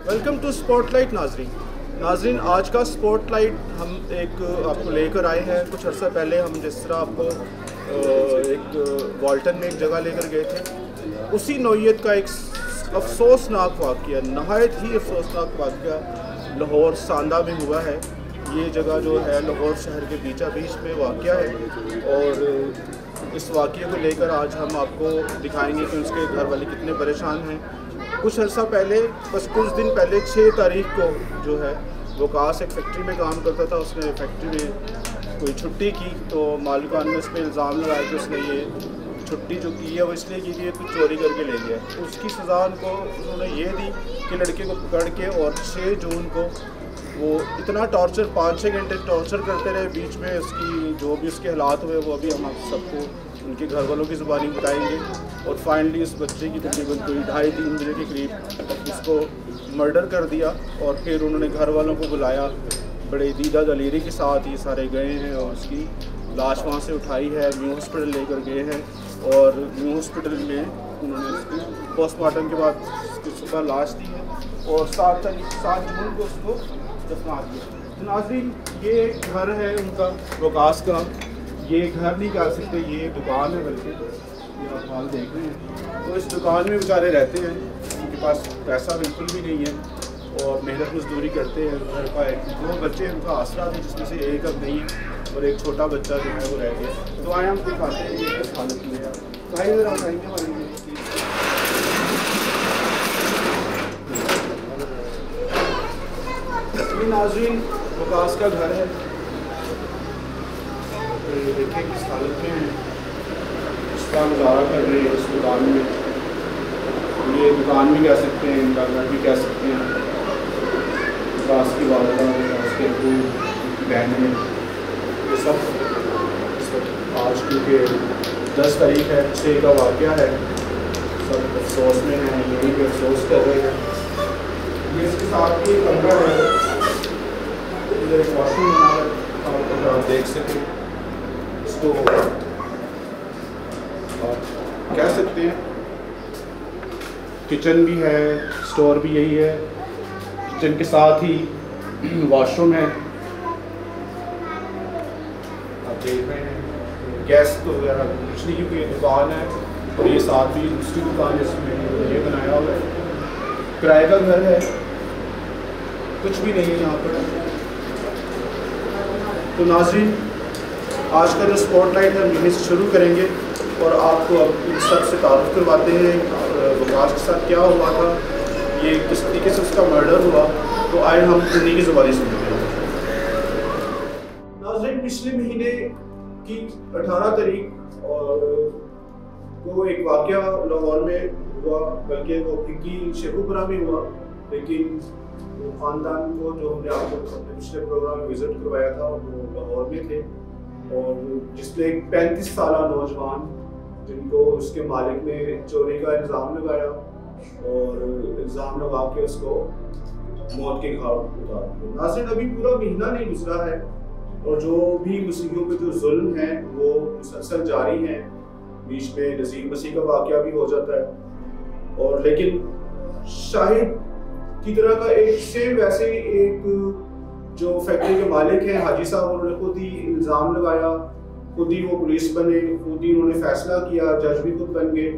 Welcome to spotlight नाजरीन, आज का स्पॉटलाइट हम एक आपको लेकर आए हैं। कुछ अर्सा पहले हम जिस तरह आपको एक वाल्टन में एक जगह लेकर गए थे, उसी नौइयत का एक अफसोसनाक वाक़या, नहायत ही अफसोसनाक वाक़या लाहौर सांदा में हुआ है। ये जगह जो है लाहौर शहर के बीचा बीच में वाक़या है और इस वाक़े को लेकर आज हम आपको दिखाएंगे कि उसके घर वाले कितने परेशान हैं। कुछ अर्सा पहले, बस कुछ दिन पहले 6 तारीख को जो है वकास एक फैक्ट्री में काम करता था। उसने फैक्ट्री में कोई छुट्टी की तो मालिकान ने उस पर इल्ज़ाम लगाया कि उसने ये छुट्टी जो की है वो इसलिए की थी कुछ चोरी करके ले लिया। तो उसकी सज़ा उन्होंने ये दी कि लड़के को पकड़ के और 6 जून को वो इतना टॉर्चर 5-6 घंटे टॉर्चर करते रहे। बीच में उसकी जो भी उसके हालात हुए वो अभी हम आप सबको उनके घर वालों की ज़ुबानी बताएंगे। और फाइनली उस बच्चे की तकरीबन कोई 2.5-3 बजे के करीब उसको मर्डर कर दिया। और फिर उन्होंने घर वालों को बुलाया, बड़े दीदा दलीरी के साथ ये सारे गए हैं और उसकी लाश वहाँ से उठाई है, न्यू हॉस्पिटल लेकर गए हैं। और न्यू हॉस्पिटल में उन्होंने उसकी पोस्टमार्टम के बाद उसकी सुबह लाश दी है और 7 जून को उसको दफना दिया। तो नाज़रीन, ये घर है उनका वकास का। ये घर नहीं कह सकते, ये दुकान है, बल्कि ये आप हाल देख रहे हैं। तो इस दुकान में बेचारे रहते हैं, उनके पास पैसा बिल्कुल भी नहीं है और मेहनत मजदूरी करते हैं। घर का 2 बच्चे उनका आसरा थे, जिसमें से एक अब नहीं है और एक छोटा बच्चा जो है वो रह गया। तो आए हम दिखाते हैं ये किस हालत में है। भाई इधर आप आएंगे हमारे नाज़रीन, वकास का घर है। देखें किस हालत में है, इसका गुजारा कर रहे हैं इस दुकान में। ये दुकान भी कह सकते हैं, इनका घर भी कह सकते हैं। वकास की वालदा, वकास के अबू, बहनें, ये सब इस वक्त आज क्योंकि 10 तारीख है, 6 का वाक़या है, सब अफसोस में हैं, यही भी अफसोस कर रहे हैं। ये इसके साथ ही कमरा है, इधर एक वॉशरूम बना है, अगर आप देख सकें इसको कह सकते हैं। किचन भी है, स्टोर भी यही है, किचन के साथ ही वॉशरूम है, आप देख रहे हैं। गैस तो वगैरह बिजली की कोई दुकान है और ये साथ ही दूसरी दुकान जिसमें ये बनाया हुआ है। किराए का घर है, कुछ भी नहीं है यहाँ पर। तो नाज़रीन, आज का जो स्पॉटलाइट है हम यहीं से शुरू करेंगे और आपको अब इन सब से तारुफ करवाते हैं वकास के साथ क्या हुआ था, ये किस तरीके से उसका मर्डर हुआ। तो आए हम उन्हीं की ज़ुबानी सुनते हैं। नाज़रीन, पिछले महीने की 18 तारीख और वो एक वाक़या लाहौर में हुआ, बल्कि वो फिक्की शेखुपुरा में हुआ। लेकिन वो ख़ानदान को जो हमने आपको अपने पिछले प्रोग्राम में विज़िट करवाया था वो लाहौर में थे और जिसमें एक 35 साला नौजवान जिनको उसके मालिक ने चोरी का इल्ज़ाम लगाया और इल्ज़ाम लगा के उसको मौत के घाट उतार दिया। नाज़रीन, अभी पूरा महीना नहीं गुजरा है और जो भी मुस्लिमों पे जो जुल्म है वो मुसलसल जारी है। बीच में नज़ीर मसीह का वाक़या भी हो जाता है और लेकिन शाहिद की तरह का एक सेम वैसे एक जो फैक्ट्री के मालिक हैं हाजी साहब, उन्होंने खुद ही इल्ज़ाम लगाया, खुद ही वो पुलिस बने, खुद ही उन्होंने फैसला किया, जज भी खुद बन गए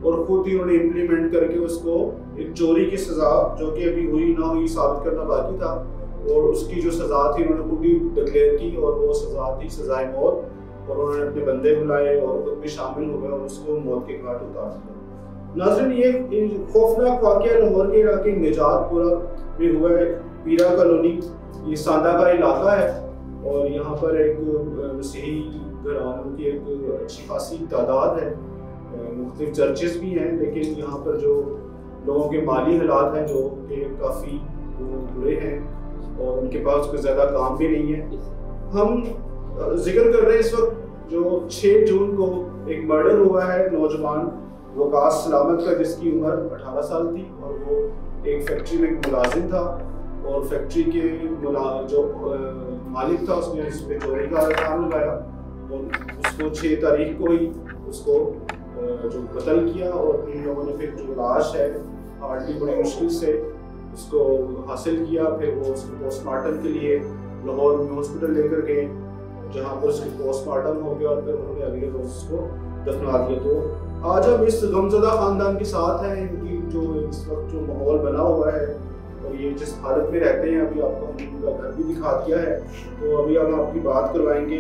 और खुद ही उन्होंने इम्प्लीमेंट करके उसको एक चोरी की सज़ा जो कि अभी हुई ना हुई साबित करना बाकी था और उसकी जो सज़ा थी उन्होंने खुद ही डिक्लेयर की और वो सज़ा थी सज़ाए मौत। और उन्होंने अपने बंदे बुलाए और खुद भी शामिल हो गए और उसको मौत के घाट उतार दिया। नाज़रीन, ये खौफनाक वाक़या लाहौर के इलाके निजातपुरा में हुआ है। पीरा कॉलोनी ये सांदा का इलाका है और यहाँ पर एक मसीही घरानों की एक अच्छी खासी तादाद है। मुख्तलिफ चर्चेस भी हैं, लेकिन यहाँ पर जो लोगों के माली हालात हैं जो कि काफ़ी बुरे हैं और उनके पास कोई ज़्यादा काम भी नहीं है। हम जिक्र कर रहे हैं इस वक्त जो 6 जून को एक मर्डर हुआ है नौजवान वकास सलामत का, जिसकी उम्र 18 साल थी और वो एक फैक्ट्री में मुलाजिम था और फैक्ट्री के जो मालिक था उसने इस पे चोरी का इल्ज़ाम लगाया और उसको 6 तारीख को ही उसको जो कत्ल किया और इन लोगों ने फिर जो लाश है हार्डली बड़ी मुश्किल से उसको हासिल किया। फिर वो उसको पोस्टमार्टम के लिए लाहौर में हॉस्पिटल लेकर गए, जहाँ पर उसकी पोस्टमार्टम हो गया और फिर उन्होंने अगले रोज उसको दफना दिया। तो आज हम इस गमज़दा ख़ानदान के साथ हैं। इनकी जो इस वक्त जो माहौल बना हुआ है और ये जिस हालत में रहते हैं, अभी आपको हमने उनका घर भी दिखा दिया है। तो अभी हम आपकी बात करवाएंगे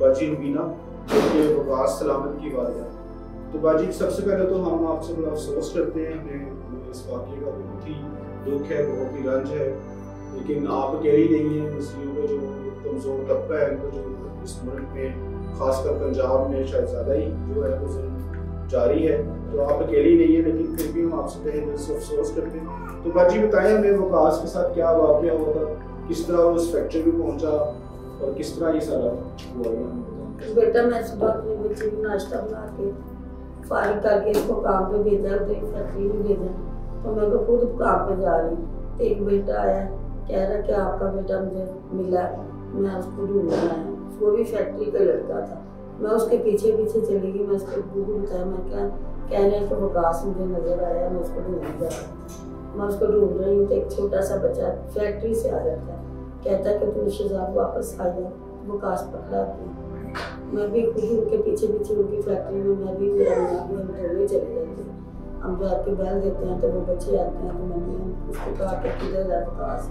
बाजी रुबीना जो कि वकास सलामत की वालिदा। तो बाजी, सबसे पहले तो हम आपसे बड़ा अफसोस करते हैं, हमें इस वाक़े का बहुत ही दुख है, बहुत ही रंज है। लेकिन आप अकेली नहीं हैं, मुस्लिमों का जो कमज़ोर तबका है उनको जो इस मुल्क में खासकर पंजाब में शायद ज़्यादा ही जो है वो जारी है। तो आप अकेली नहीं है, लेकिन फिर भी हम आपसे तहे दिल से अफसोस करते हैं। तो बाजी बताएं हमें वकास के साथ क्या वाक़या हुआ था, किस तरह वो उस फैक्ट्री में पहुंचा और किस तरह ये सारा हुआ। बेटा मैं सुबह अपने बच्चे को नाश्ता बना के फारिग करके इसको काम पे भेजा, उधर फैक्ट्री में भेजा। तो मैं तो खुद काम पे जा रही, तो एक बेटा आया कह रहा कि आपका बेटा मुझे मिला, मैं उसको ढूंढ आया। वो भी फैक्ट्री का लड़का था। मैं उसके पीछे पीछे चली गई, मैं उसको बताया, मैं क्या कह रहे हैं कि वकास मुझे नजर आया, मैं उसको ढूंढ जा रहा। मैं उसको ढूंढ रही हूँ तो एक छोटा सा बच्चा फैक्ट्री से आ जाता है, कहता है कि तू शहजाद वापस आ जा, वकास पकड़ा के। मैं भी खुद उनके पीछे पीछे उनकी फैक्ट्री में, मैं भी मेरा मियाँ भी हम दोनों चले जाते हैं। हम जाके बैल देते हैं तो वो बच्चे आते हैं, तो मैंने उसको कहा कि किधर है वकास,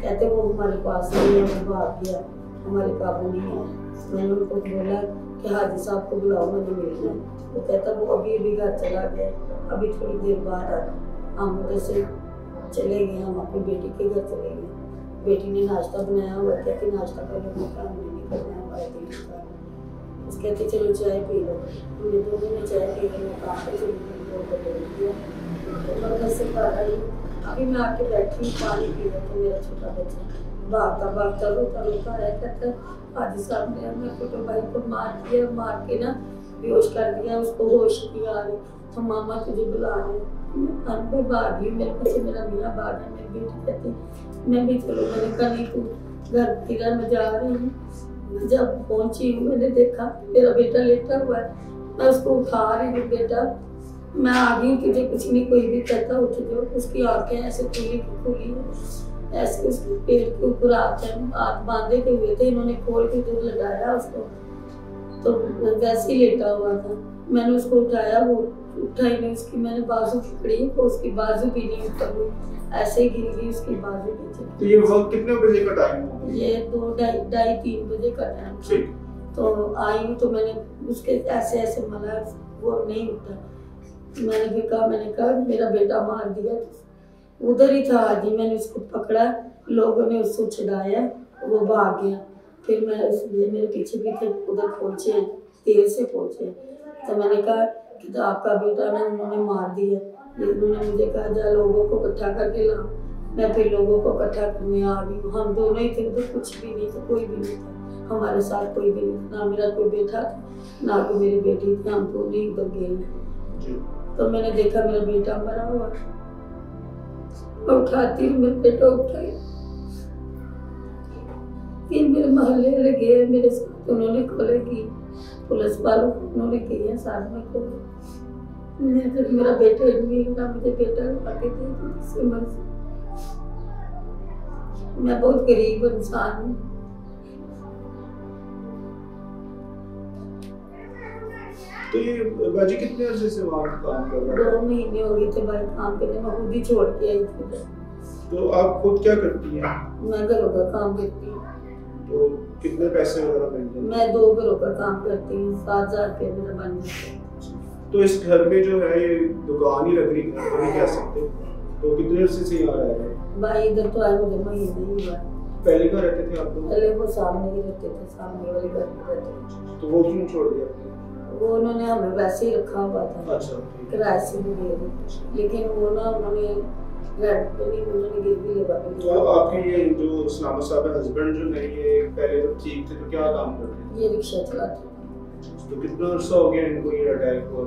कहते वो हमारे पास नहीं है, वो भाग गया, हमारे काबू नहीं है। मैंने उनको बोला कि हाजी साहब को बुलाओ, मैंने मिलना है। वो कहता वो अभी अभी घर चला गया, अभी थोड़ी देर बाद आ। हम उधर से चले गए, हम अपनी बेटी के घर चले गए। बेटी ने नाश्ता बनाया हुआ, कहती नाश्ता कर लो, हमने नहीं करना है, हमारे दिल का। उसके कहते चलो चाय पी लो, हमने दोनों ने चाय पी ली। मैं काम पे चली गई, तो मैं घर से बाहर आई, अभी मैं आके बैठी पानी पी रहा था। मेरा छोटा बच्चा भागता रोता रोता आया, कहता हाजी साहब ने अपने छोटे भाई को मार दिया, मार के ना बेहोश कर दिया, उसको होश नहीं आ रही, तो मामा तुझे बुला रहे। मैं भागी, मेरे पीछे मेरा मियाँ भागा, मेरी बेटी कहती मैं भी चलो। मैंने कहा नहीं तू घर फिर मैं जा रही हूँ। जब पहुंची हूँ मैंने देखा मेरा बेटा लेटा हुआ है, मैं उसको उठा रही हूँ, बेटा मैं आ गई, तुझे कुछ नहीं कोई भी कहता उठ जाओ। उसकी आंखें ऐसे खुली है, ऐसे उसके पेट के ऊपर हाथ बांधे के हुए थे, इन्होंने खोल के दूर लगाया उसको, तो वैसे ही लेटा हुआ था। मैंने उसको उठाया, वो उठा ही नहीं, उसकी मैंने बाजू पकड़ी तो उसकी बाजू भी नहीं ऊपर हुई, ऐसे ही गिर गई उसकी बाजू पीछे। तो ये वक्त कितने बजे का टाइम हो? ये 2-2:30-3 बजे का टाइम। तो आई तो मैंने उसके ऐसे ऐसे मला, वो नहीं उठा। मैंने कहा मेरा बेटा मार दिया, उधर ही था हाजी। मैंने उसको पकड़ा, लोगों ने उसको छुड़ाया, वो भाग गया। फिर मैं इसलिए मेरे पीछे पीछे उधर पहुंचे, देर से पहुंचे। तो मैंने कहा कि तो आपका बेटा ना उन्होंने मार दिया। उन्होंने मुझे कहा जा लोगों को इकट्ठा करके ला। मैं फिर लोगों को इकट्ठा करने आ गई। हम दोनों ही थे, तो कुछ भी नहीं था, कोई भी नहीं था हमारे साथ, कोई भी नहीं था, ना मेरा कोई बेटा था ना कोई मेरी बेटी थी। हम दोनों ही उधर गए। तो मैंने देखा मेरा बेटा मरा हुआ, मैं उठाती हूँ, मेरा बेटा उठा गया। फिर मेरे मोहल्ले वाले गए मेरे साथ, उन्होंने खोले की पुलिस वालों को उन्होंने किया साथ में खोले। जब मेरा बेटा मिला, मुझे बेटा आके दे, मैं बहुत गरीब इंसान हूँ। तो ये बाजी कितने अर्से से वहाँ काम कर रहा है? 2 महीने हो गए थे भाई काम करने, मैं खुद ही छोड़ के आई थी। तो आप खुद क्या करती हैं? मैं घरों का काम करती हूँ। तो कितने पैसे वगैरह मिलते हैं? मैं 2 घरों का काम करती हूँ, 7,000 रुपये मेरा बन जाता है। तो इस घर में जो है ये दुकान ही लग रही, घर तो नहीं कह सकते, तो कितने अर्से से यहाँ रह रहे हैं? भाई इधर तो आए मुझे महीने ही हुआ। पहले कहाँ रहते थे आप लोग? पहले वो सामने ही रहते थे, सामने वाले घर में रहते थे। तो वो क्यों छोड़ दिया? वो उन्होंने हमें वैसे ही रखा हुआ था, अच्छा, किराए से भी दे दी, लेकिन वो ना उन्होंने रेंट पे नहीं, उन्होंने गिरवी लगा दी। तो आपके ये जो सलामत साहब हस्बैंड जो है, ये पहले तो ठीक थे, तो क्या काम करते थे? ये रिक्शा चलाते थे। तो कितना अर्सा हो गया इनको ये अटैक हुआ?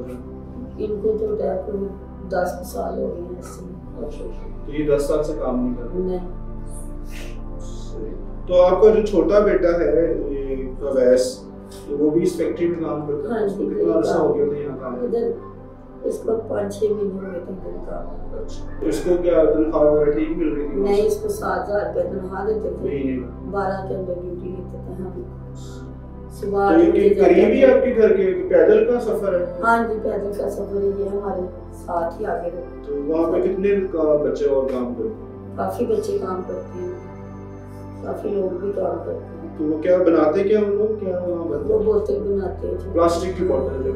इनको तो अटैक हुए 10 साल हो गए हैं। अच्छा, तो ये 10 साल से काम नहीं कर रहे? नहीं। तो आपका जो छोटा बेटा है ये प्रवेश, तो वो भी इस फैक्ट्री में काम करता है? हाँ, उसको कितना अर्सा हो गया था यहाँ काम? इधर इसको 5-6 महीने हुए थे दिन का। तो इसको क्या तनख्वाह वगैरह ठीक मिल रही थी? नहीं, इसको 7,000 रुपये तनख्वाह देते थे, महीने 12 घंटे ड्यूटी लेते थे हम। सुबह तो ये करीब ही आपके घर के पैदल का सफर है? हाँ जी, पैदल का सफर है, ये हमारे साथ ही आगे रहते। तो वहाँ पे कितने बच्चे और काम करते हैं? काफी बच्चे काम करते हैं, काफी लोग भी काम करते हैं। तो वो क्या बनाते क्या हम लोग, क्या वहाँ बनते? वो बोतल बनाते हैं, प्लास्टिक की बोतल जो।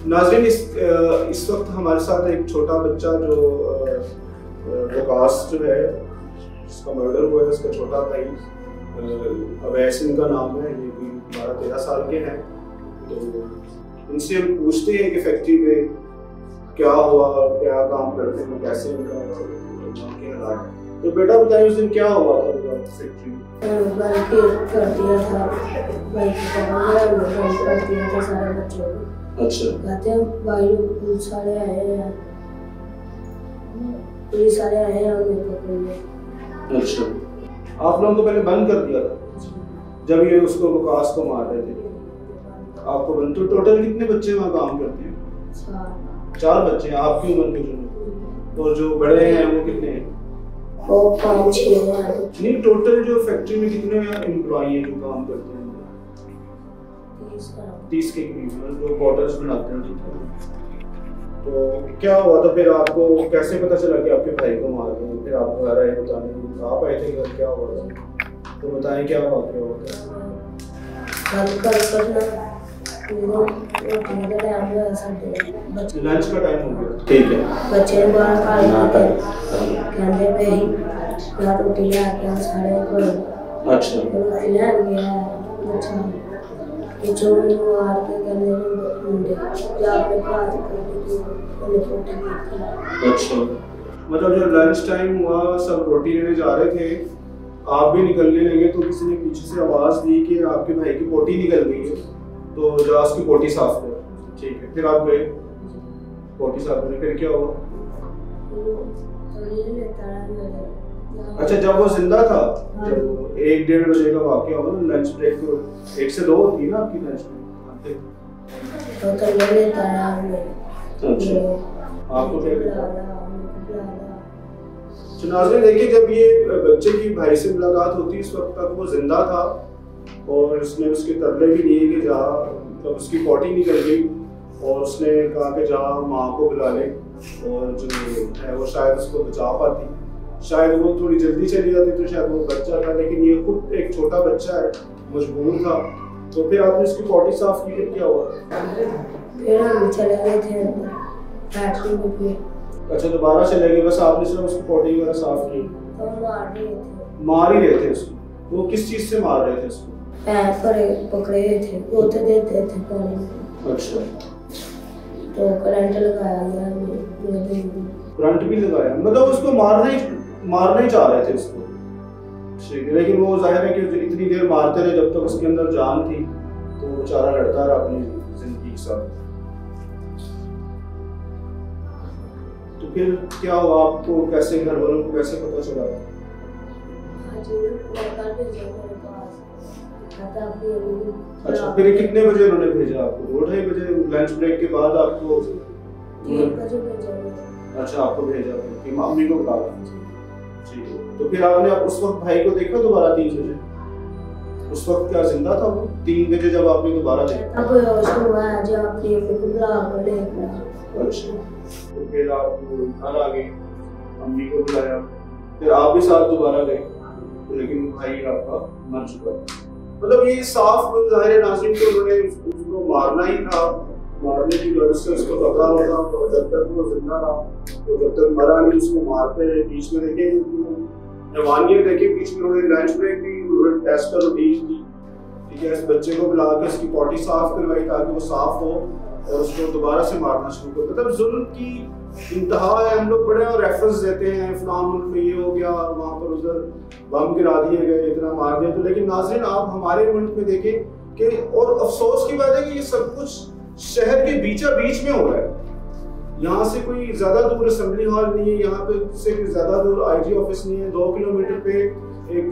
नाज़रीन, इस वक्त हमारे साथ एक छोटा बच्चा जो वकास जो है, जिसका मर्डर हुआ है, उसका छोटा भाई अवैस इनका नाम है, ये भी 12-13 साल के हैं। तो उनसे हम पूछते हैं कि फैक्ट्री में क्या हुआ, क्या काम करते हैं, कैसे उनका क्या हालात है। तो बेटा बताइए उस दिन क्या हुआ था फैक्ट्री में? बाइक कर दिया था, बाइक कर दिया था सारे बच्चों को। अच्छा। कहते हैं भाई पुलिस वाले आए हैं, पुलिस वाले आए हैं और मेरे को पकड़ेंगे। अच्छा, आप लोगों को पहले बंद कर दिया था जब ये उसको वकास को मार रहे थे? आपको बंद। तो टोटल कितने बच्चे वहाँ काम करते हैं? 4 बच्चे हैं आपकी उम्र के जो, और जो बड़े हैं वो कितने हैं? वो 5-6 हैं। नहीं, टोटल जो फैक्ट्री में कितने एम्प्लॉय हैं जो काम करते हैं? 30 के करीब, जो बॉटल्स बनाते हैं। तो क्या हुआ था फिर? आपको कैसे पता चला कि आपके भाई को मार रहे हैं? फिर आपको घर आए बताने, आप आए थे घर, क्या हुआ? तो बताएं क्या हुआ, क्या हुआ? लंच का टाइम हो गया, ठीक है। बच्चे बाहर कहते पे ही रोटी ले आके सारे को। अच्छा। रोटी ले गया बच्चा, ये जो मार के कहने मुंडे या अपने बात करके उन्हें फोटो की। अच्छा, मतलब जब लंच टाइम हुआ, सब रोटी लेने जा रहे थे, आप भी निकलने लगे, तो किसी ने पीछे से आवाज दी कि आपके भाई की पोटी निकल गई है, तो जा उसकी पोटी साफ कर। ठीक है, फिर आप गए पोटी साफ करने, फिर क्या हुआ? अच्छा, जब वो जिंदा था, जब 1-1.5 बजे का वाकया हुआ, लंच ब्रेक तो 1 से 2 होती है ना आपकी लंच ब्रेक? तो ले लेता है। अच्छा, आपको क्या कहता? नाज़रीन देखिए, जब ये बच्चे की भाई से मुलाकात होती, इस वक्त तक वो जिंदा था और उसने उसके तरले भी लिए कि जा, तब उसकी पोटी निकल गई और उसने कहा कि जा माँ को बुला ले, और जो है वो शायद उसको बचा पाती, शायद वो थोड़ी जल्दी चली जाती तो शायद वो बच्चा था, लेकिन ये खुद एक छोटा बच्चा है, मजबूर था। तो फिर आपने उसकी पोटी साफ की, फिर क्या हुआ? फिर हम चले गए थे फैक्ट्री में। फिर अच्छा, दोबारा चले गए, बस आपने सिर्फ उसकी पोटी वगैरह साफ की? तो मार ही रहे थे उसको? वो किस चीज से मार रहे थे उसको? पैर पर पकड़े थे, गोते देते थे पानी में। अच्छा, तो करंट लगाया गया, करंट भी लगाया, मतलब उसको मारना ही चाह रहे थे उसको। ठीक है, लेकिन वो जाहिर है कि इतनी देर मारते रहे जब तक उसके अंदर जान थी, तो बेचारा लड़ता रहा अपनी जिंदगी के साथ। तो फिर क्या हुआ? आपको कैसे, घर वालों को कैसे पता चला? अच्छा, फिर कितने बजे उन्होंने भेजा आपको? 2-2:30 बजे लंच ब्रेक के बाद आपको? 3 बजे भेजा। अच्छा, आपको भेजा कि मम्मी को बुला लो। ठीक है, तो फिर आपने उस वक्त भाई को देखा दोबारा 3 बजे? उस वक्त क्या जिंदा था वो 3 बजे जब आपने दोबारा देखा? अब हुआ जब अपनी बुला बोले। अच्छा, तो फिर आप घर आ गए, मम्मी को बुलाया, फिर आप भी साथ दोबारा गए, लेकिन भाई आपका मर चुका था। मतलब ये साफ जाहिर है नाज़रीन कि उन्होंने उसको मारना ही था, मारने की वजह से उसको पकड़ा हुआ था, और जब तक वो जिंदा था, तो जब तक मरा नहीं उसको मारते रहे। बीच में देखे हैवानियत है कि बीच में उन्होंने लंच ब्रेक भी टेस्ट कर दी थी। ठीक है, इस बच्चे को बुला के उसकी पॉटी साफ करवाई ताकि वो साफ हो और उसको दोबारा से मारना शुरू कर। मतलब जुल्म की इंतहा है। हम लोग बड़े और रेफरेंस देते हैं, फलां मुल्क में ये हो गया, वहाँ पर उधर बम गिरा दिए गए, इतना मार दिया। तो लेकिन नाज़रीन आप हमारे मुल्क में देखें कि, और अफसोस की बात है कि ये सब कुछ शहर के बीचा बीच में हो रहा है। यहाँ से कोई ज़्यादा दूर असेंबली हॉल नहीं है, यहाँ पे से ज़्यादा दूर IG ऑफिस नहीं है, 2 किलोमीटर पे एक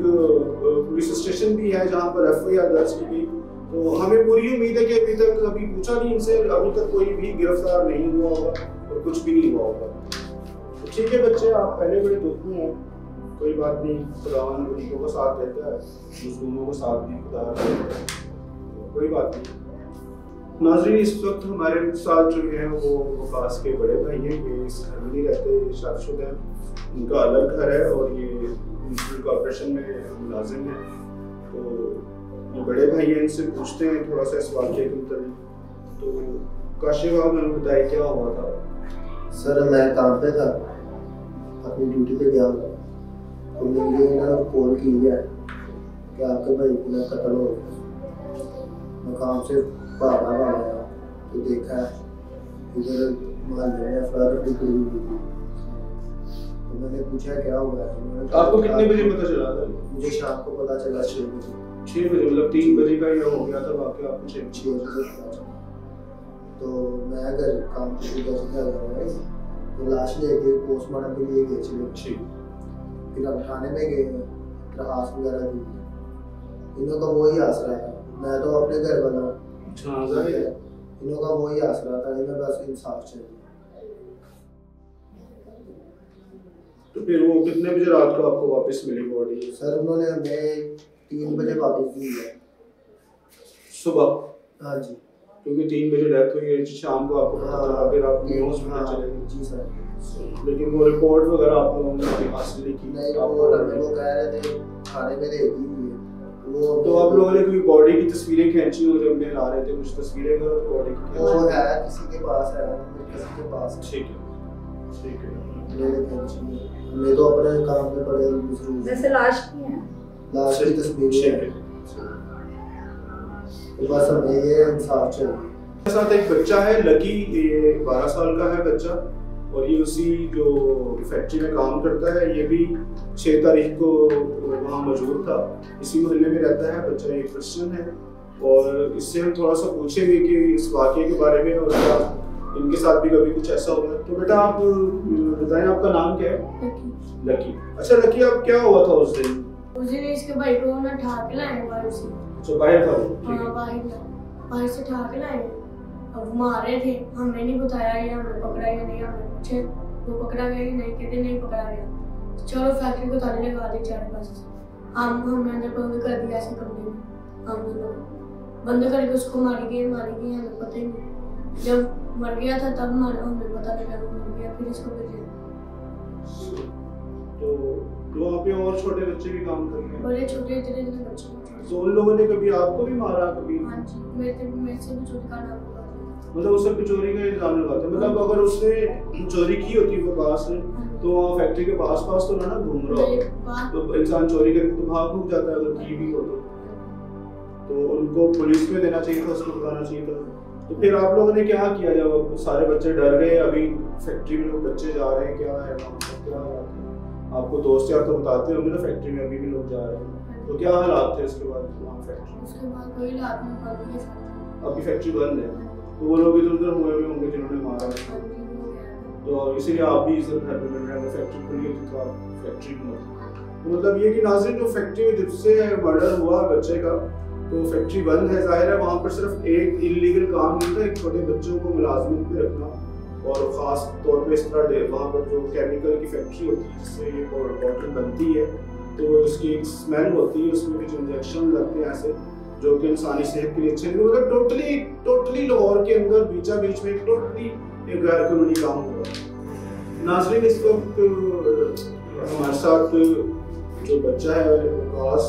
पुलिस स्टेशन भी है जहाँ पर FIR दर्ज की गई। तो हमें पूरी उम्मीद है कि अभी तक कभी पूछा नहीं इनसे, अभी तक कोई भी गिरफ्तार नहीं हुआ होगा और कुछ भी नहीं हुआ होगा। तो ठीक है बच्चे, आप पहले बड़े दुख में हैं, कोई बात नहीं, खुदावन गरीबों का साथ देता है, मजलूमों का साथ भी खुदा देता है, तो कोई बात नहीं। नाज़रीन, इस वक्त हमारे साथ जो है वो वकास के बड़े भाई हैं, ये इस घर में नहीं रहते, शादीशुदा हैं, उनका अलग घर है और ये म्यूनसिपल कॉर्पोरेशन में मुलाजिम है। तो ये बड़े भाई हैं, इनसे पूछते हैं थोड़ा सा इस वाक़े के मुताबिक। तो काशिफ आप मैंने बताया क्या हुआ था? सर मैं काम पे था, अपनी ड्यूटी पे गया था, तो मुझे इन्होंने कॉल की है कि आपके भाई को कत्ल हो गया। मैं काम से बाहर आया तो देखा इधर मोहल्ले में अफराद टुकड़ी हुई थी। तो मैंने पूछा क्या हुआ है। आपको कितने बजे पता चला था? मुझे शाम को पता चला 6 बजे। 6 बजे मतलब 3 बजे का ये हो गया था वाक़या, आपको 6 बजे पता चला। तो मैं अगर काम पे गया तो लाश लेके पोस्टमार्टम के लिए गए थे। फिर हम थाने में गए, दरखास्त वगैरह दी, इन्हों का वही आसरा था। मैं तो अपने घर वाला हूँ, इन्हों का वही आसरा था, इन्हें बस इंसाफ चाहिए। तो फिर वो कितने बजे रात को आपको वापस मिली बॉडी? सर उन्होंने हमें 3 बजे वापस दी है सुबह। हाँ जी, क्योंकि 3 बजे डेथ हुई है, शाम को आपको पता चला, फिर आप हॉस्पिटल चले गए। जी सर। लेकिन वो रिपोर्ट वगैरह आप लोगों ने हासिल नहीं की? नहीं, वो कह रहे थे थाने में दे दी हुई है वो। तो आप लोगों ने कोई बॉडी की तस्वीरें खींची हो जब मैं ला रहे थे, कुछ तस्वीरें बॉडी की? वो है किसी के पास है, किसी के पास। ठीक है, ठीक है। मैं तो अपने काम पे पड़े हूँ। जैसे लाश की है, लाश की तस्वीर है। तो बस हमें ये इंसाफ चाहिए। मेरे साथ एक बच्चा है लकी, ये 12 साल का है बच्चा, और ये उसी जो फैक्ट्री में काम करता है। ये भी 6 तारीख को वहाँ मौजूद था, इसी मोहल्ले में रहता है बच्चा, एक क्रिश्चियन है। और इससे हम थोड़ा सा पूछेंगे कि इस वाक़े के बारे में और क्या इनके साथ भी कभी कुछ ऐसा हुआ। तो बेटा आप बताएं, आपका नाम क्या है? लकी। अच्छा लकी, आप क्या हुआ था उस दिन? उस दिन इसके भाई को ना ठा के लाए बाहर से। अच्छा, बाहर था वो? हाँ, बाहर से ठा के लाए। अब मारे थे, हमें नहीं बताया या हमें पकड़ा या नहीं, हमें पूछे वो पकड़ा गया या नहीं, कहते नहीं पकड़ा गया। चलो फैक्ट्री को ताले लगा दी चारों पास से। हमने अंदर बंद कर दिया ऐसे कमरे में, हमने लोग बंद करके उसको मारी गई हमें पता ही नहीं। जब मर गया था तब हमें पता लगा वो मर गया, फिर इसको भेजा। तो वहाँ पे और छोटे बच्चे भी काम कर रहे हैं? बड़े छोटे इतने बच्चे। तो उन लोगों ने कभी आपको भी मारा कभी? हाँ जी, मेरे से भी चोरी का नाम लगा। मतलब उस पर चोरी का इल्जाम लगाते हैं? मतलब अगर उसने चोरी की होती वो पास ने, तो वहाँ फैक्ट्री के पास तो ना घूम रहा हो, तो इंसान चोरी करके तो भाग जाता है अगर की भी हो तो उनको पुलिस में देना चाहिए था, उसको बताना चाहिए था। तो फिर आप लोगों ने क्या किया जब सारे बच्चे डर गए? अभी फैक्ट्री में लोग बच्चे जा रहे हैं, क्या है क्या आपको दोस्त यार तो बताते होंगे ना, फैक्ट्री में अभी भी लोग जा रहे हैं, तो क्या हालात थे उसके बाद वहाँ फैक्ट्री? उसके बाद कोई हालात नहीं बंद है, अभी फैक्ट्री बंद है। तो वो लोग इधर उधर हुए होंगे जिन्होंने मारा, तो इसीलिए आप भी इस घर में मिल रहे हैं। फैक्ट्री खुली होती तो आप फैक्ट्री में होते। तो मतलब ये कि नाज़रीन, जो फैक्ट्री में जब से मर्डर हुआ बच्चे का, तो फैक्ट्री बंद है। जाहिर है वहाँ पर सिर्फ एक इलीगल काम नहीं था, एक छोटे बच्चों को मुलाजमत में रखना, और ख़ास तौर पे इस तरह वहाँ पर जो केमिकल की फैक्ट्री होती है जिससे ये बॉटल बनती है, तो इसकी एक स्मेल होती है, उसमें कुछ इंजेक्शन लगते हैं ऐसे जो कि इंसानी सेहत के लिए अच्छे नहीं। मतलब टोटली लाहौर के अंदर बीचा बीच में टोटली एक गैर कानूनी काम हुआ। नाज़रीन, इस वक्त हमारे साथ जो बच्चा है वकास,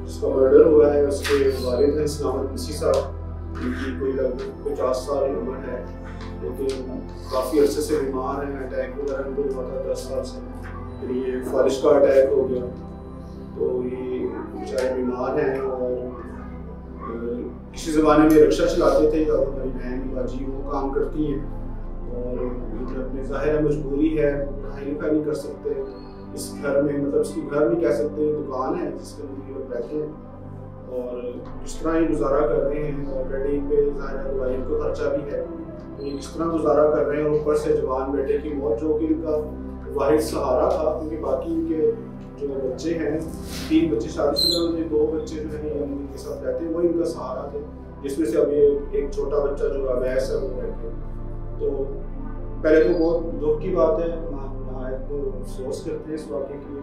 जिसका मर्डर हुआ है, उसके वालिद हैं सलामत मसीह साहब, उनकी कोई लगभग 50 साल उम्र है, लेकिन काफ़ी अरसे से बीमार हैं। अटैक वगैरह इनको हुआ था 10 साल से, फिर ये फारिश का अटैक हो गया, तो ये बेचारे बीमार हैं। और किसी ज़माने में रिक्शा चलाते थे, और हमारी बहन बाजी वो काम करती हैं, और मतलब अपने ज़ाहिर मजबूरी है, पढ़ाई लिखाई नहीं कर सकते इस घर में, मतलब इसकी घर नहीं कह सकते, दुकान है जिसके अंदर ये लोग रहते हैं, और इस तरह ही गुजारा कर रहे हैं। ऑलरेडी पे ज़ाहिर दवाइयों का खर्चा भी है, तो ये किस तरह गुजारा कर रहे हैं। ऊपर से जवान बेटे की मौत, जो कि इनका वाहिद सहारा था, क्योंकि बाकी इनके जो बच्चे हैं 3 बच्चे शादीशुदा हैं, 2 बच्चे जो हैं ये अम्मी के साथ रहते हैं, वही इनका सहारा थे, जिसमें से अभी एक छोटा बच्चा जो अवैस है वो रह गया। तो पहले तो बहुत दुख की बात है, नहायत तो अफसोस करते हैं इस वाक़े की।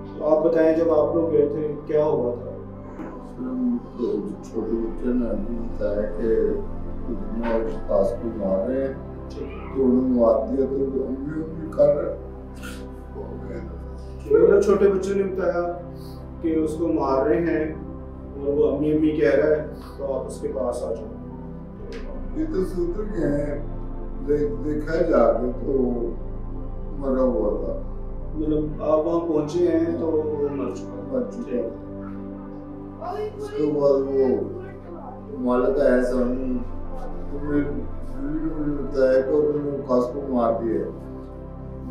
तो आप बताएं जब आप लोग गए थे क्या हुआ था? छोटे बच्चे ने बताया कि पास को मार रहे हैं, तो उन्होंने मार दिया तो अम्मी कर रहे। छोटे बच्चे ने बताया कि उसको मार रहे हैं और वो अम्मी अम्मी कह रहा है, तो आप उसके पास आ जाओ। ये तो सूत्र के हैं, देखा जाके तो मरा हुआ था। मतलब आप वहाँ पहुँचे हैं तो वो मर चुका। उसके बाद वो मालिक ऐसा बताया कि उन्होंने खास को मार दिया।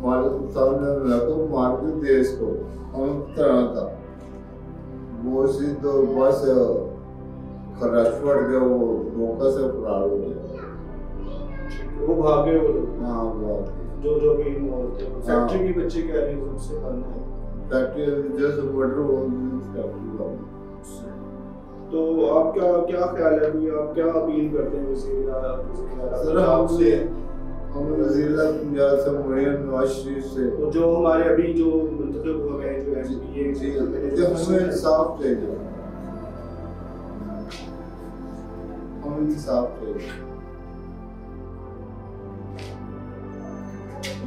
मालिक सामने लगा मार के दे इसको, हम तरह था वो सी तो बस खराश पड़ गया, वो मौका से फरार हो गया। वो भागे वो लोग। हाँ भाग जो भी मौत थे फैक्ट्री के बच्चे कह रहे हैं उससे बंद है फैक्ट्री जैसे मर्डर हो फैक्ट्री। तो आप क्या ख्याल है अभी, आप क्या अपील करते हैं वज़ीर हम वज़ीर पंजाब से मरियम नवाज शरीफ से, तो जो हमारे अभी जो मुंतखब हो गए जो एमपी जो हमें इंसाफ चाहिए, हमें इंसाफ चाहिए।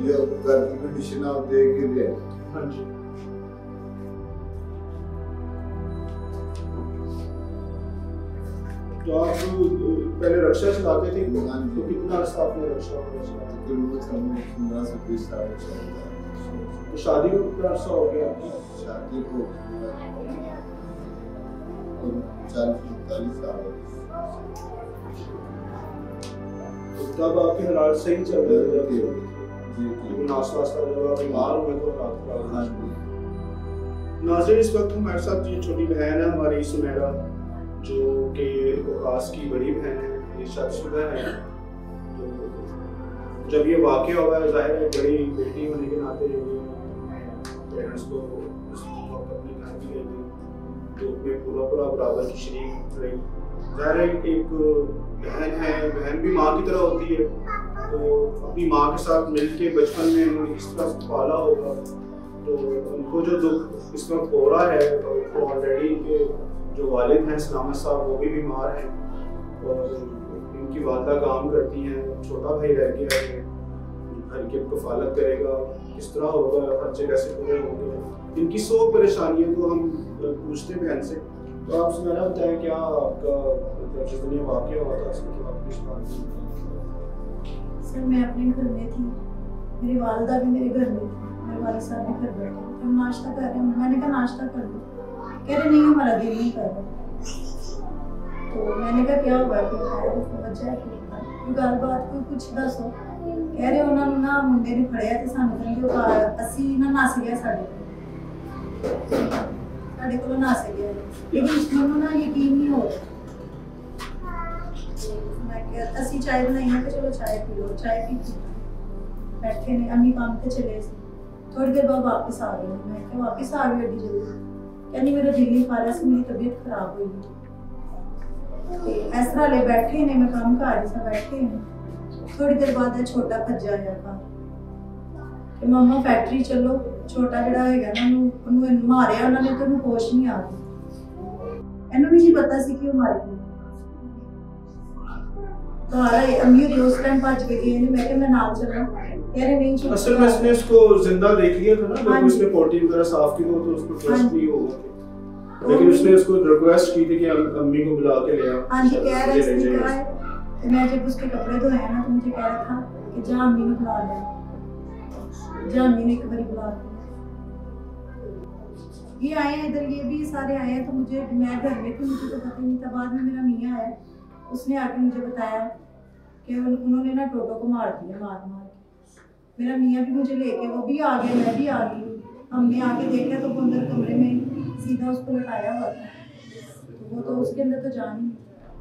ये घर की कंडीशन आप देख ही रहे। हाँ जी। तो आप पहले रक्षा चलाते थे, तो कितना अर्सा आपने रक्षा चलाया? तो शादी को कितना अर्सा हो गया आपकी? शादी को 40-45 साल। तो तब आपके हालात सही चल रहे थे? जी नाश्ता जब आप बीमार हुए तो रात। हाँ जी। नाज़रीन, इस वक्त हमारे साथ ये छोटी बहन है हमारी सुमेरा, जो कि वकास की बड़ी बहन है, ये शादीशुदा है। तो जब ये वाक़या हुआ है, ज़ाहिर है बड़ी बेटी होने के नाते पेरेंट्स को उस वक्त अपने घर भी ले गई, तो मैं पूरा बराबर की शरीक रही। ज़ाहिर है एक बहन है, बहन भी माँ की तरह होती है, तो अपनी माँ के साथ मिल के बचपन में उन्होंने इस तरह पाला होगा, तो उनको जो दुख इस वक्त हो रहा है, तो ऑलरेडी इनके जो वालिद हैं सलामत साहब वो भी बीमार हैं और इनकी वालदा काम करती हैं, छोटा भाई रह गया है, घर की कफालत करेगा, किस तरह होगा, खर्चे कैसे पूरे होंगे, इनकी 100 परेशानियाँ तो हम पूछते हैं बहन से। तो आप सुनाना बताएं क्या आपका मतलब जिस दिन ये वाक़या हुआ था उसके बाद कुछ बात? सर मैं अपने घर में थी, मेरी वालदा भी मेरे घर में थी, मेरे वालिद साहब भी घर बैठे, हम नाश्ता कर रहे हैं, मैंने कहा नाश्ता कर लो, कह रहे नहीं हमारा दिल नहीं कर रहा। तो मैंने कहा क्या हुआ, कोई बच्चा है कोई गलबात कोई कुछ दसो। कह रहे उन्होंने ना मुंडे ने फड़िया तो सानू कहंदे असी ना नस गया साढ़े को नस गया, लेकिन उसमें ना यकीन नहीं हो रहा। मैं क्या असी चाय बनाई है, चलो चाय पी लो, चाय पी बैठे ने, अम्मी काम पे चले, थोड़ी देर बाद वापस आ गई। मैं क्या वापस आ गई एडी जल्दी? कहनी मेरा दिल नहीं पा रहा सी, मेरी तबीयत खराब हुई ते इस तरह ले बैठे ने, मैं काम कर रही सा बैठे ने। थोड़ी देर बाद छोटा भज्जा आया घर कि मम्मा फैक्ट्री चलो, छोटा जिहड़ा हैगा ना ਉਹਨੂੰ ਮਾਰਿਆ ਉਹਨਾਂ ਨੇ, ਤੇ ਉਹਨੂੰ ਹੋਸ਼ ਨਹੀਂ ਆ ਰਹੀ, ਇਹਨੂੰ ਵੀ ਨਹੀਂ ਪਤਾ ਸੀ ਕਿ ਉਹ ਮਰ ਗਈ। तो आ रहा अम्मी और उस टाइम भज के गए ने, मैं क्या मैं नाल चलना, कह रहे नहीं चल। असल में इसने इसको जिंदा देख लिया था ना, जब उसने पोटी वगैरह साफ की तो उसको ट्रस्ट नहीं होगा, लेकिन उसने उसको रिक्वेस्ट की थी कि अम्मी को बुला के ले आओ। हाँ जी, कह रहा है इसने कहा है। मैं जब उसके कपड़े धोए ना तो मुझे कह रहा था कि जा अम्मी ने बुला ले, जा अम्मी ने एक बार बुला लिया। ये आए हैं इधर, ये भी सारे आए हैं, तो मुझे मैं घर में थी, मुझे तो पता नहीं था। बाद में मेरा मियाँ आया, उसने आके मुझे बताया कि उन्होंने ना टोटो को मार दिया, मार के। मेरा मियाँ भी मुझे लेके वो भी आ गया, मैं भी आ गई। हमने आके देखा तो वो अंदर कमरे में सीधा उसको लटाया हुआ था, तो वो तो उसके अंदर तो जान ही।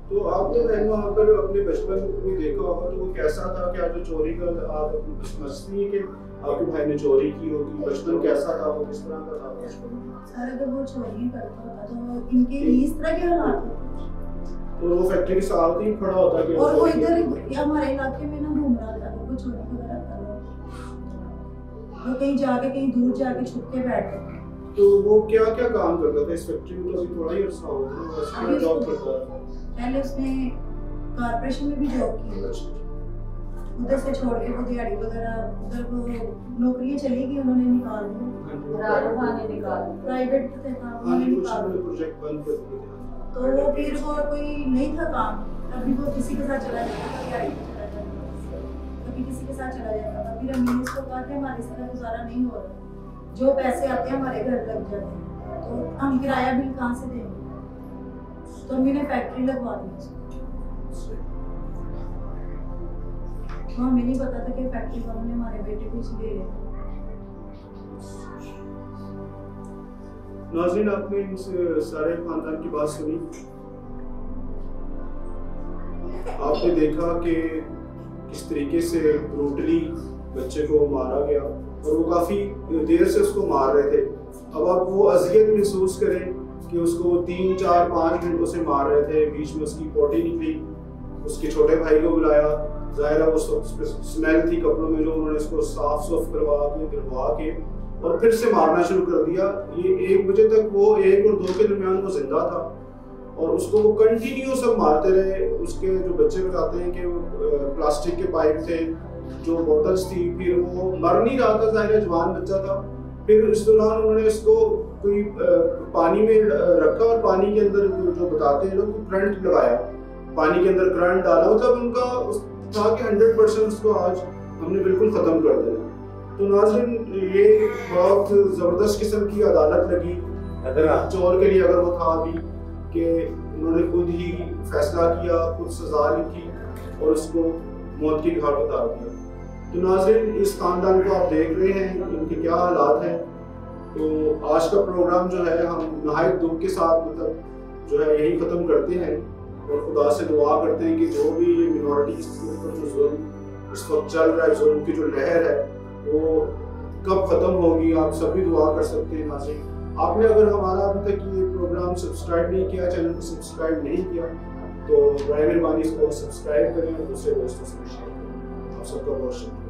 तो आपने बहन वहाँ पर अपने बचपन में देखा होगा, तो वो कैसा था? क्या जो चोरी का आप समझती हैं कि आपके भाई ने चोरी की होगी? बचपन कैसा था, वो किस तरह का था बचपन? सर अगर वो चोरी करता होता तो इनके इस तरह के हालात होते। तो वो फैक्ट्री के साथ ही खड़ा होता कि और वो इधर या हमारे इलाके में ना घूम रहा था, वो चोरी वगैरह कर रहा था, वो कहीं जाके कहीं दूर जाके छुप के बैठा। तो वो क्या क्या काम करता था इस फैक्ट्री में? तो अभी थोड़ा ही अर्सा हो गया, वो क्या जॉब करता था? पहले उसने कारपोरेशन में भी जॉब की, उधर से छोड़ के वो दिहाड़ी वगैरह उधर वो नौकरियां चली गई, उन्होंने निकाल दी, प्राइवेट थे था उन्होंने निकाल दिया। प्रोजेक्ट बंद कर दिया। तो वो फिर वो कोई नहीं था काम, कभी वो किसी के साथ चला जाता था, दिहाड़ी पे चला जाता, कभी किसी के साथ चला जाता था। फिर अम्मी ने उसको कहा कि हमारे से गुजारा नहीं हो रहा, जो पैसे आते हैं हमारे घर लग जाते हैं, तो हम किराया बिल कहाँ से देंगे? तो अम्मी ने फैक्ट्री लगवा दी उसको। तो हमें नहीं पता था कि फैक्ट्री वालों ने हमारे बेटे को इसलिए लिया। नाज़रीन, आपने इस सारे खानदान की बात सुनी, आपने देखा कि किस तरीके से ब्रूटली बच्चे को मारा गया, और वो काफ़ी देर से उसको मार रहे थे। अब आप वो अज़ियत महसूस करें कि उसको 3, 4, 5 घंटों से मार रहे थे, बीच में उसकी पोटी निकली, उसके छोटे भाई को बुलाया, ज़ाहिर है वो स्मेल थी कपड़ों में, जो उन्होंने इसको साफ सुफ करवा के दिलवा के और फिर से मारना शुरू कर दिया। ये 1 बजे तक, वो 1 और 2 के दरमियान वो जिंदा था, और उसको वो कंटिन्यू सब मारते रहे। उसके जो बच्चे बताते हैं कि वो प्लास्टिक के पाइप थे, जो बोतल्स थी, फिर वो मर नहीं रहा था, ज़ाहिर है जवान बच्चा था। फिर इस दौरान उन्होंने इसको कोई पानी में रखा, और पानी के अंदर जो बताते हैं लोग, करंट लगाया, पानी के अंदर करंट डाला। मतलब उनका था कि 100% उसको आज हमने बिल्कुल ख़त्म कर देना। तो नाज़रीन, ये बहुत ज़बरदस्त किस्म की अदालत लगी अगर चोर के लिए, अगर वो था अभी, कि उन्होंने खुद ही फैसला किया, खुद सज़ा लिखी और उसको मौत की घाट उतार दिया। तो नाज़रीन, इस खानदान को आप देख रहे हैं इनके क्या हालात हैं। तो आज का प्रोग्राम जो है हम नहायत दुख के साथ मतलब जो है यही ख़त्म करते हैं, और खुदा से दुआ करते हैं कि जो भी ये मिनॉरिटीज़ के ऊपर जो जुल्म इस वक्त चल रहा है, जुल्म की जो लहर है, वो कब ख़त्म होगी, आप सभी दुआ कर सकते हैं। नाज़रीन, आपने अगर हमारा अभी तक ये प्रोग्राम सब्सक्राइब नहीं किया, चैनल को सब्सक्राइब नहीं किया, तो बराए मेहरबानी इसको सब्सक्राइब करें और दूसरे दोस्तों से शेयर करें। आप सबका बहुत शुक्रिया।